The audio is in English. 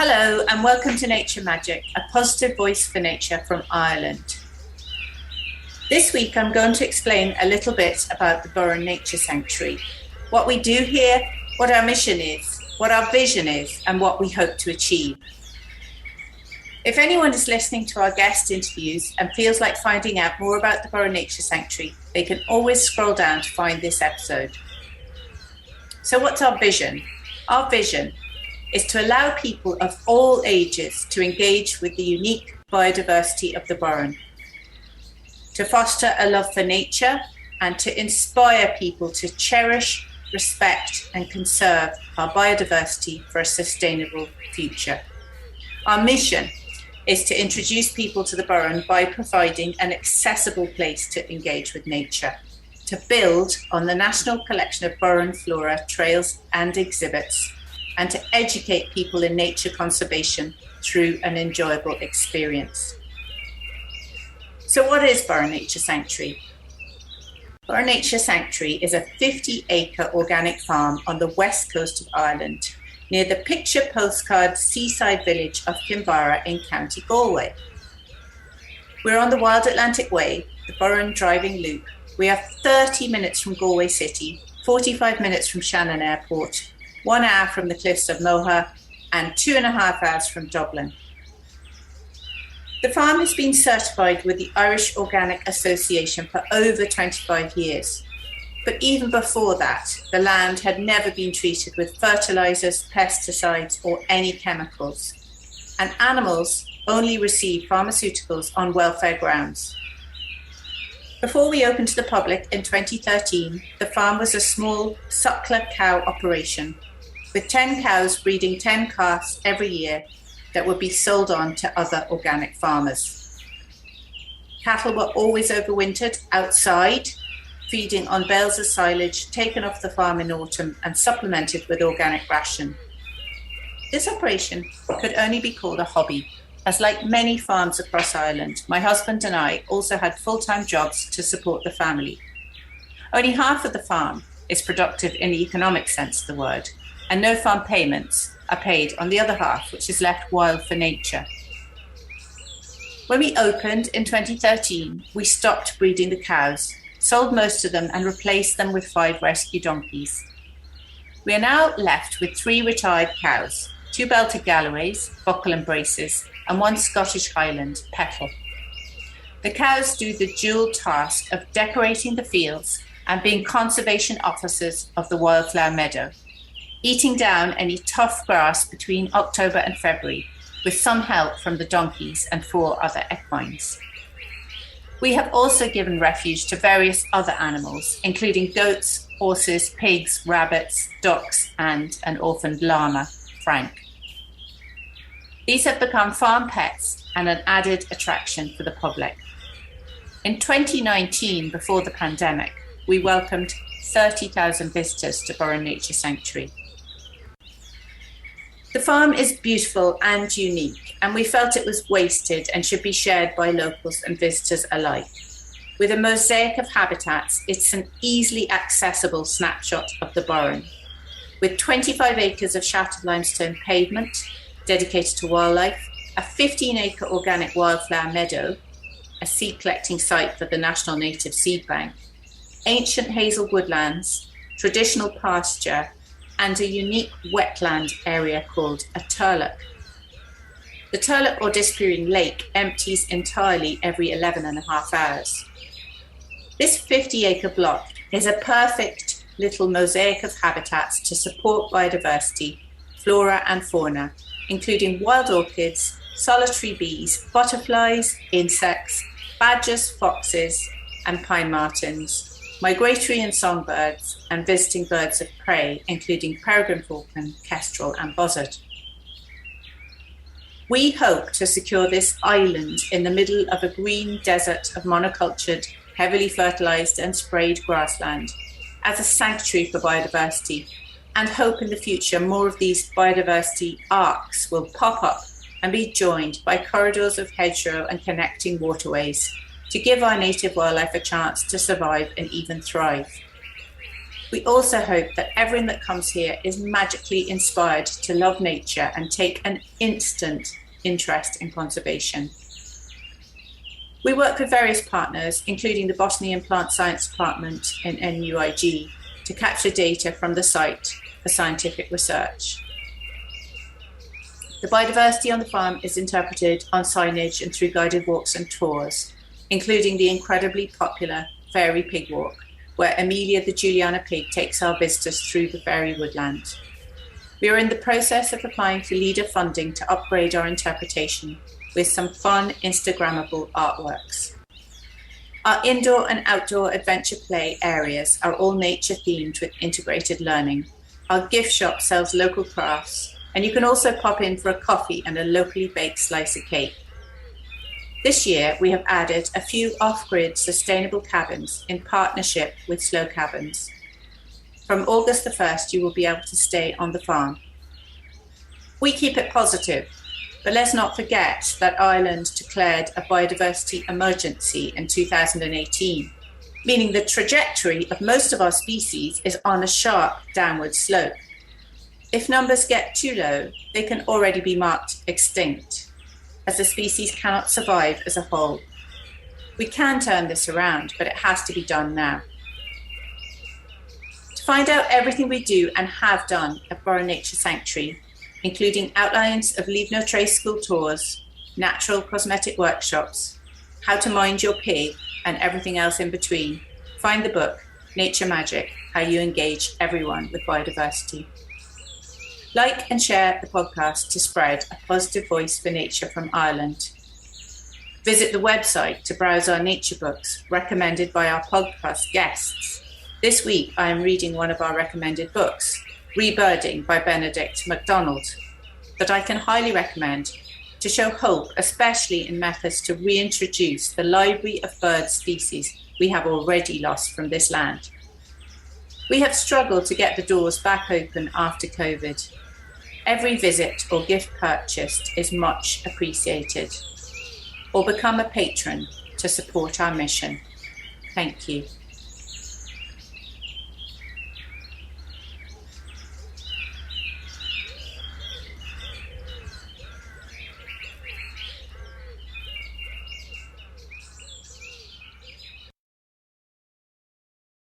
Hello and welcome to Nature Magic, a positive voice for nature from Ireland. This week I'm going to explain a little bit about the Burren Nature Sanctuary, what we do here, what our mission is, what our vision is, and what we hope to achieve. If anyone is listening to our guest interviews and feels like finding out more about the Burren Nature Sanctuary, they can always scroll down to find this episode. So what's our vision? Our vision is to allow people of all ages to engage with the unique biodiversity of the Burren, to foster a love for nature and to inspire people to cherish, respect and conserve our biodiversity for a sustainable future. Our mission is to introduce people to the Burren by providing an accessible place to engage with nature, to build on the national collection of Burren flora, trails and exhibits, and to educate people in nature conservation through an enjoyable experience. So what is Burren Nature Sanctuary? Burren Nature Sanctuary is a 50-acre organic farm on the west coast of Ireland, near the picture postcard seaside village of Kinvara in County Galway. We're on the Wild Atlantic Way, the Burren driving loop. We are 30 minutes from Galway City, 45 minutes from Shannon Airport, 1 hour from the cliffs of Moha, and 2.5 hours from Dublin. The farm has been certified with the Irish Organic Association for over 25 years. But even before that, the land had never been treated with fertilizers, pesticides, or any chemicals. And animals only receive pharmaceuticals on welfare grounds. Before we opened to the public in 2013, the farm was a small suckler cow operation, with 10 cows breeding 10 calves every year that would be sold on to other organic farmers. Cattle were always overwintered outside, feeding on bales of silage taken off the farm in autumn and supplemented with organic ration. This operation could only be called a hobby, as like many farms across Ireland, my husband and I also had full-time jobs to support the family. Only half of the farm is productive in the economic sense of the word, and no farm payments are paid on the other half, which is left wild for nature. When we opened in 2013, we stopped breeding the cows, sold most of them and replaced them with 5 rescue donkeys. We are now left with 3 retired cows, 2 belted Galloways, buckle and braces, and 1 Scottish Highland, Petal. The cows do the dual task of decorating the fields and being conservation officers of the wildflower meadow, eating down any tough grass between October and February, with some help from the donkeys and 4 other equines. We have also given refuge to various other animals, including goats, horses, pigs, rabbits, ducks, and an orphaned llama, Frank. These have become farm pets and an added attraction for the public. In 2019, before the pandemic, we welcomed 30,000 visitors to Burren Nature Sanctuary. The farm is beautiful and unique, and we felt it was wasted and should be shared by locals and visitors alike. With a mosaic of habitats, it's an easily accessible snapshot of the Burren. With 25 acres of shattered limestone pavement dedicated to wildlife, a 15-acre organic wildflower meadow, a seed collecting site for the National Native Seed Bank, ancient hazel woodlands, traditional pasture, and a unique wetland area called a turlock. The turlock or disappearing lake empties entirely every 11.5 hours. This 50-acre block is a perfect little mosaic of habitats to support biodiversity, flora and fauna, including wild orchids, solitary bees, butterflies, insects, badgers, foxes and pine martens, migratory and songbirds, and visiting birds of prey, including peregrine falcon, kestrel, and buzzard. We hope to secure this island in the middle of a green desert of monocultured, heavily fertilized and sprayed grassland as a sanctuary for biodiversity, and hope in the future more of these biodiversity arcs will pop up and be joined by corridors of hedgerow and connecting waterways to give our native wildlife a chance to survive and even thrive. We also hope that everyone that comes here is magically inspired to love nature and take an instant interest in conservation. We work with various partners, including the Botany and Plant Science Department in NUIG, to capture data from the site for scientific research. The biodiversity on the farm is interpreted on signage and through guided walks and tours, including the incredibly popular Fairy Pig Walk, where Amelia the Juliana pig takes our visitors through the fairy woodland. We are in the process of applying for leader funding to upgrade our interpretation with some fun Instagrammable artworks. Our indoor and outdoor adventure play areas are all nature themed with integrated learning. Our gift shop sells local crafts, and you can also pop in for a coffee and a locally baked slice of cake. This year, we have added a few off-grid sustainable cabins in partnership with Slow Cabins. From August the 1st, you will be able to stay on the farm. We keep it positive, but let's not forget that Ireland declared a biodiversity emergency in 2018, meaning the trajectory of most of our species is on a sharp downward slope. If numbers get too low, they can already be marked extinct, as the species cannot survive as a whole. We can turn this around, but it has to be done now. To find out everything we do and have done at Burren Nature Sanctuary, including outlines of Leave No Trace school tours, natural cosmetic workshops, how to mind your pig, and everything else in between, find the book, Nature Magic, How You Engage Everyone with Biodiversity. Like and share the podcast to spread a positive voice for nature from Ireland. Visit the website to browse our nature books recommended by our podcast guests. This week, I am reading one of our recommended books, Rebirding by Benedict MacDonald, that I can highly recommend to show hope, especially in methods to reintroduce the library of bird species we have already lost from this land. We have struggled to get the doors back open after COVID. Every visit or gift purchased is much appreciated. Or become a patron to support our mission. Thank you.